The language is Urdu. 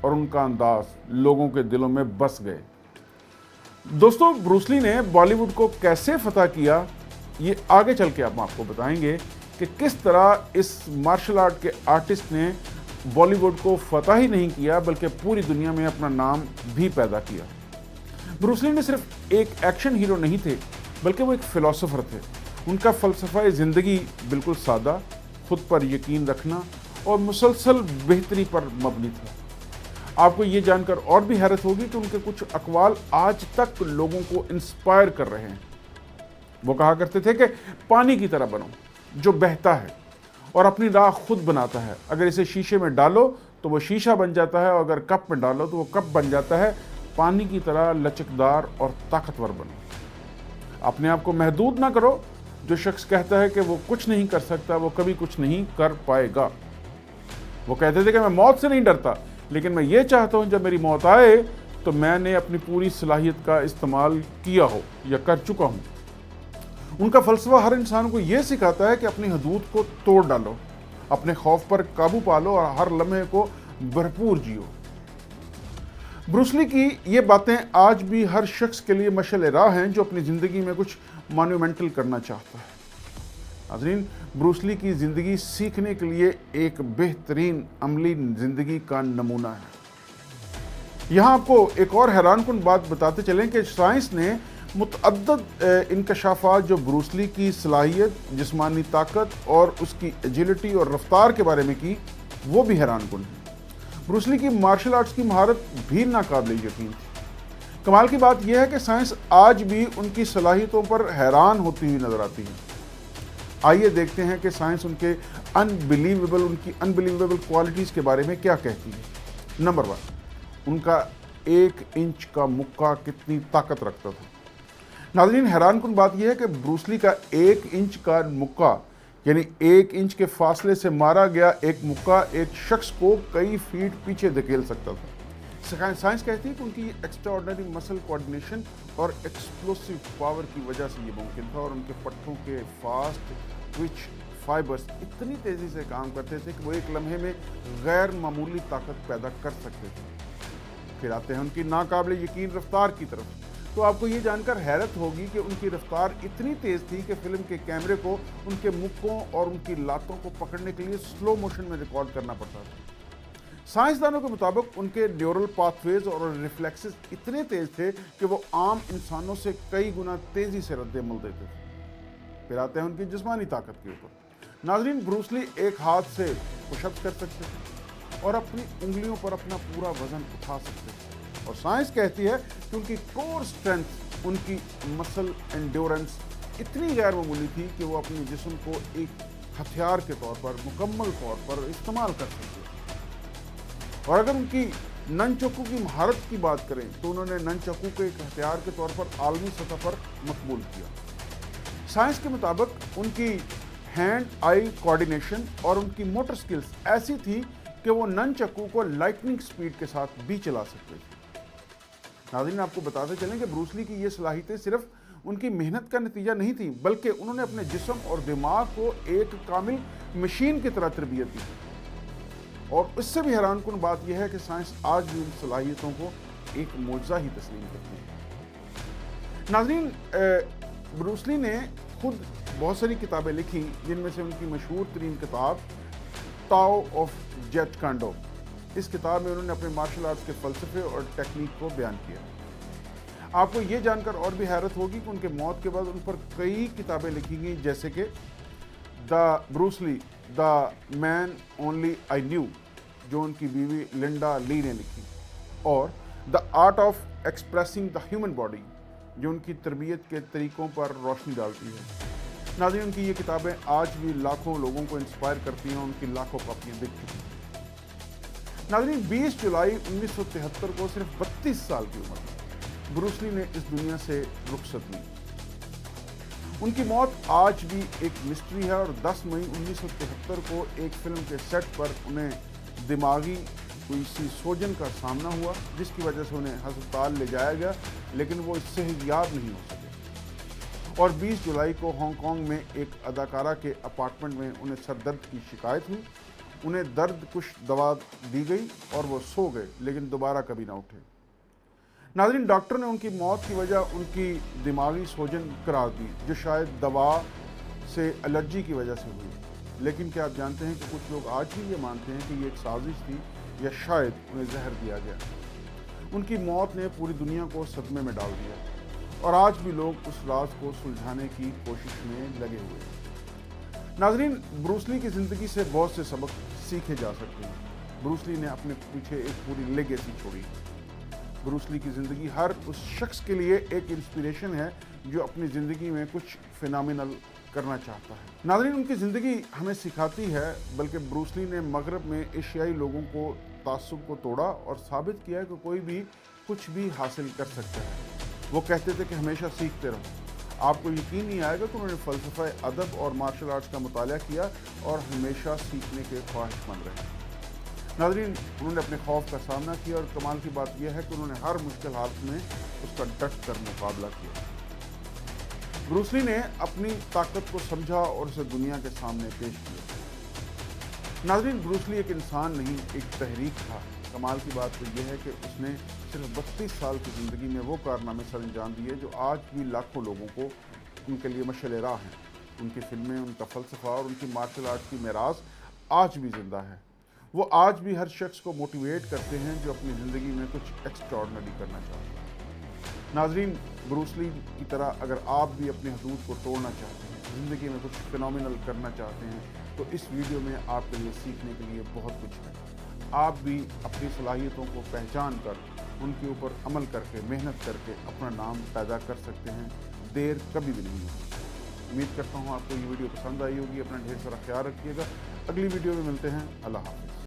اور ان کا انداز لوگوں کے دلوں میں بس گئے۔ دوستوں، بروس لی نے بالی ووڈ کو کیسے فتح کیا، یہ آگے چل کے ہم آپ کو بتائیں گے کہ کس طرح اس مارشل آرٹ کے آرٹسٹ نے بالی ووڈ کو فتح ہی نہیں کیا بلکہ پوری دنیا میں اپنا نام بھی پیدا کیا۔ بروس لی نے صرف ایک ایکشن ہیرو نہیں تھے بلکہ وہ ایک فلسفر تھے۔ ان کا فلسفہ زندگی بالکل سادہ، خود پر یقین رکھنا اور مسلسل بہتری پر مبنی تھا۔ آپ کو یہ جان کر اور بھی حیرت ہوگی کہ ان کے کچھ اقوال آج تک لوگوں کو انسپائر کر رہے ہیں۔ وہ کہا کرتے تھے کہ پانی کی طرح بنو جو بہتا ہے اور اپنی راہ خود بناتا ہے۔ اگر اسے شیشے میں ڈالو تو وہ شیشہ بن جاتا ہے، اور اگر کپ میں ڈالو تو وہ کپ بن جاتا ہے۔ پانی کی طرح لچکدار اور طاقتور بنو۔ اپنے آپ کو محدود نہ کرو۔ جو شخص کہتا ہے کہ وہ کچھ نہیں کر سکتا وہ کبھی کچھ نہیں کر پائے گا۔ وہ کہتے تھے کہ میں موت سے نہیں ڈرتا، لیکن میں یہ چاہتا ہوں جب میری موت آئے تو میں نے اپنی پوری صلاحیت کا استعمال کیا ہو یا کر چکا ہوں۔ ان کا فلسفہ ہر انسان کو یہ سکھاتا ہے کہ اپنی حدود کو توڑ ڈالو، اپنے خوف پر قابو پالو اور ہر لمحے کو بھرپور جیو۔ بروس لی کی یہ باتیں آج بھی ہر شخص کے لیے مشعل راہ ہیں جو اپنی زندگی میں کچھ مانومنٹل کرنا چاہتا ہے۔ ناظرین، بروس لی کی زندگی سیکھنے کے لیے ایک بہترین عملی زندگی کا نمونہ ہے۔ یہاں آپ کو ایک اور حیران کن بات بتاتے چلیں کہ سائنس نے متعدد انکشافات جو بروس لی کی صلاحیت، جسمانی طاقت اور اس کی ایجلٹی اور رفتار کے بارے میں کی، وہ بھی حیران کن ہے۔ بروس لی کی مارشل آرٹس کی مہارت بھی ناقابل یقین تھی۔ کمال کی بات یہ ہے کہ سائنس آج بھی ان کی صلاحیتوں پر حیران ہوتی ہوئی نظر آتی ہے۔ آئیے دیکھتے ہیں کہ سائنس ان کی انبلیویبل کوالٹیز کے بارے میں کیا کہتی ہے۔ نمبر 1، ان کا 1 انچ کا مکہ کتنی طاقت رکھتا تھا۔ ناظرین، حیران کن بات یہ ہے کہ بروس لی کا 1 انچ کا مکہ، یعنی 1 انچ کے فاصلے سے مارا گیا ایک مکہ ایک شخص کو کئی فیٹ پیچھے دھکیل سکتا تھا۔ سائنس کہتی ہے کہ ان کی ایکسٹرا آرڈنری مسل کوآرڈینیشن اور ایکسپلوسیو پاور کی وجہ سے یہ ممکن تھا، اور ان کے پٹھوں کے فاسٹ ٹوئچ فائبرز اتنی تیزی سے کام کرتے تھے کہ وہ ایک لمحے میں غیر معمولی طاقت پیدا کر سکتے تھے۔ پھر آتے ہیں ان کی ناقابل یقین رفتار کی طرف۔ تو آپ کو یہ جان کر حیرت ہوگی کہ ان کی رفتار اتنی تیز تھی کہ فلم کے کیمرے کو ان کے مکوں اور ان کی لاتوں کو پکڑنے کے لیے سلو موشن میں ریکارڈ کرنا پڑتا تھا۔ سائنسدانوں کے مطابق ان کے نیورل پاتھ ویز اور ریفلیکسز اتنے تیز تھے کہ وہ عام انسانوں سے کئی گنا تیزی سے رد عمل دیتے تھے۔ پھر آتے ہیں ان کی جسمانی طاقت کے اوپر۔ ناظرین، بروس لی ایک ہاتھ سے پش اپ کر سکتے تھے اور اپنی انگلیوں پر اپنا پورا وزن اٹھا سکتے تھے، اور سائنس کہتی ہے کہ ان کی کور سٹرینتھ، ان کی مسل انڈیورنس اتنی غیر معمولی تھی کہ وہ اپنے جسم کو ایک ہتھیار کے طور پر مکمل طور پر استعمال کر سکتے تھے۔ اور اگر ان کی نن چاقو کی مہارت کی بات کریں تو انہوں نے نن چاقو کو ایک ہتھیار کے طور پر عالمی سطح پر مقبول کیا۔ سائنس کے مطابق ان کی ہینڈ آئی کوآرڈینیشن اور ان کی موٹر سکلز ایسی تھی کہ وہ نن چاقو کو لائٹننگ سپیڈ کے ساتھ بھی چلا سکتے تھے۔ ناظرین، آپ کو بتاتے چلیں کہ بروس لی کی یہ صلاحیتیں صرف ان کی محنت کا نتیجہ نہیں تھی، بلکہ انہوں نے اپنے جسم اور دماغ کو ایک کامل مشین کی طرح تربیت دی۔ اور اس سے بھی حیران کن بات یہ ہے کہ سائنس آج بھی ان صلاحیتوں کو ایک معجزہ ہی تسلیم کرتی ہے۔ ناظرین، بروس لی نے خود بہت ساری کتابیں لکھی، جن میں سے ان کی مشہور ترین کتاب تاؤ آف جیٹ کانڈو۔ اس کتاب میں انہوں نے اپنے مارشل آرٹس کے فلسفے اور ٹیکنیک کو بیان کیا۔ آپ کو یہ جان کر اور بھی حیرت ہوگی کہ ان کے موت کے بعد ان پر کئی کتابیں لکھی گئیں، جیسے کہ بروس لی دا مین اونلی آئی نیو، جو ان کی بیوی لنڈا لی نے لکھی، اور the art of expressing the human body, جو ان کی تربیت کے طریقوں پر روشنی ڈالتی ہے۔ ناظرین، ان کی یہ کتابیں آج بھی لاکھوں لوگوں کو انسپائر کرتی ہیں، ان کی لاکھوں کاپیاں بک چکی ہیں۔ ناظرین، 20 جولائی 1973 کو صرف 32 سال کی عمر میں بروس لی نے اس دنیا سے رخصت لی۔ ان کی موت آج بھی ایک مسٹری ہے، اور 10 مئی 1973 کو ایک فلم کے سیٹ پر انہیں دماغی کوئی سی سوجن کا سامنا ہوا، جس کی وجہ سے انہیں ہسپتال لے جایا گیا، لیکن وہ اس سے یاد نہیں ہو سکے۔ اور 20 جولائی کو ہانگ کانگ میں ایک اداکارہ کے اپارٹمنٹ میں انہیں سر درد کی شکایت ہوئی، انہیں درد کش دوا دی گئی اور وہ سو گئے لیکن دوبارہ کبھی نہ اٹھے۔ ناظرین، ڈاکٹر نے ان کی موت کی وجہ ان کی دماغی سوجن قرار دی جو شاید دوا سے الرجی کی وجہ سے ہوئی، لیکن کیا آپ جانتے ہیں کہ کچھ لوگ آج بھی یہ مانتے ہیں کہ یہ ایک سازش تھی یا شاید انہیں زہر دیا گیا۔ ان کی موت نے پوری دنیا کو صدمے میں ڈال دیا اور آج بھی لوگ اس راز کو سلجھانے کی کوشش میں لگے ہوئے ہیں۔ ناظرین، بروس لی کی زندگی سے بہت سے سبق سیکھے جا سکتے ہیں۔ بروس لی نے اپنے پیچھے ایک پوری لیگیسی چھوڑی۔ بروس لی کی زندگی ہر اس شخص کے لیے ایک انسپریشن ہے جو اپنی زندگی میں کچھ فینامینل کرنا چاہتا ہے۔ ناظرین، ان کی زندگی ہمیں سکھاتی ہے، بلکہ بروس لی نے مغرب میں ایشیائی لوگوں کو تعصب کو توڑا اور ثابت کیا کہ کوئی بھی کچھ بھی حاصل کر سکتا ہے۔ وہ کہتے تھے کہ ہمیشہ سیکھتے رہو۔ آپ کو یقین نہیں آئے گا کہ انہوں نے فلسفہ ادب اور مارشل آرٹس کا مطالعہ کیا اور ہمیشہ سیکھنے کے خواہش مند رہے۔ ناظرین، انہوں نے اپنے خوف کا سامنا کیا اور کمال کی بات یہ ہے کہ انہوں نے ہر مشکل حالت میں اس کا ڈٹ کر مقابلہ کیا۔ بروس لی نے اپنی طاقت کو سمجھا اور اسے دنیا کے سامنے پیش کیا۔ ناظرین، بروس لی ایک انسان نہیں، ایک تحریک تھا۔ کمال کی بات تو یہ ہے کہ اس نے صرف 32 سال کی زندگی میں وہ کارنامے سر انجام دیے جو آج بھی لاکھوں لوگوں کو ان کے لیے مشعل راہ ہیں۔ ان کی فلمیں، ان کا فلسفہ اور ان کی مارشل آرٹ کی میراث آج بھی زندہ ہے۔ وہ آج بھی ہر شخص کو موٹیویٹ کرتے ہیں جو اپنی زندگی میں کچھ ایکسٹراڈنری کرنا چاہتا ہے۔ ناظرین، بروس لی کی طرح اگر آپ بھی اپنے حدود کو توڑنا چاہتے ہیں، زندگی میں کچھ فینومینل کرنا چاہتے ہیں، تو اس ویڈیو میں آپ کے لیے سیکھنے کے لیے بہت کچھ ہے۔ آپ بھی اپنی صلاحیتوں کو پہچان کر ان کے اوپر عمل کر کے، محنت کر کے اپنا نام پیدا کر سکتے ہیں۔ دیر کبھی بھی نہیں ہوگی۔ امید کرتا ہوں آپ کو یہ ویڈیو پسند آئی ہوگی۔ اپنا ڈھیر سارا خیال رکھیے گا۔ اگلی ویڈیو میں ملتے ہیں۔ اللہ حافظ۔